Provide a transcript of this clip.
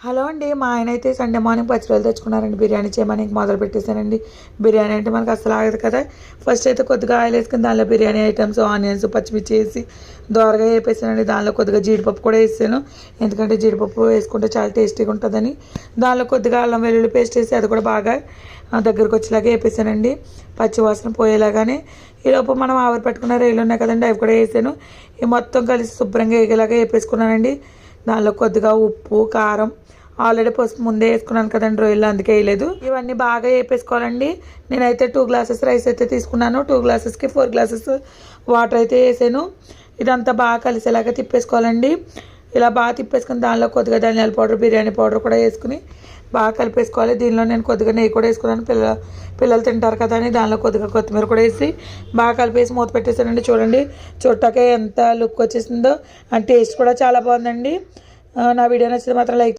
Hello అండి. మా ఆయన అయితే సండే మార్నింగ్ పచ్చిరొయ్యలు తెచ్చుకున్నారండి. బిర్యానీ చేయమని మొదలు పెట్టేశానండి. బిర్యానీ అంటే మనకు అస్సలు ఆగదు కదా. ఫస్ట్ అయితే కొద్దిగా ఆయిల్ వేసుకుని దానిలో బిర్యానీ ఐటమ్స్, ఆనియన్స్, పచ్చిమిర్చి వేసి దోరగా వేపేసానండి. దానిలో కొద్దిగా జీడిపప్పు కూడా వేసాను. ఎందుకంటే జీడిపప్పు వేసుకుంటే చాలా టేస్టీగా ఉంటుందని. దానిలో కొద్దిగా అల్లం వెల్లుల్లి పేస్ట్ వేసి అది కూడా బాగా దగ్గరకు వచ్చేలాగా వేపేసానండి. పచ్చివాసన పోయేలాగానే. ఈలోపు మనం ఆవిరి పెట్టుకున్న రొయ్యలు ఉన్నాయి కదండి, అవి కూడా వేసాను. ఈ మొత్తం కలిసి శుభ్రంగా వేగేలాగా వేపేసుకున్నానండి. దానిలో కొద్దిగా ఉప్పు, కారం, ఆల్రెడీ పసుపు ముందే వేసుకున్నాను కదండి రొయ్యలు, అందుకే వేయలేదు. ఇవన్నీ బాగా వేపేసుకోవాలండి. నేనైతే 2 గ్లాసెస్ రైస్ అయితే తీసుకున్నాను. 2 గ్లాసెస్కి 4 గ్లాసెస్ వాటర్ అయితే వేసాను. ఇదంతా బాగా కలిసేలాగా తిప్పేసుకోవాలండి. ఇలా బాగా తిప్పేసుకుని దానిలో కొద్దిగా ధనియాల పౌడర్, బిర్యానీ పౌడర్ కూడా వేసుకుని బాగా కలిపేసుకోవాలి. దీనిలో నేను కొద్దిగా నెయ్యి కూడా వేసుకున్నాను. పిల్లలు తింటారు కదా అని దానిలో కొద్దిగా కొత్తిమీర కూడా వేసి బాగా కలిపేసి మూత పెట్టేసానండి. చూడండి, చుట్టాకే ఎంత లుక్ వచ్చేసిందో, అండ్ టేస్ట్ కూడా చాలా బాగుందండి. నా వీడియో నచ్చితే మాత్రం లైక్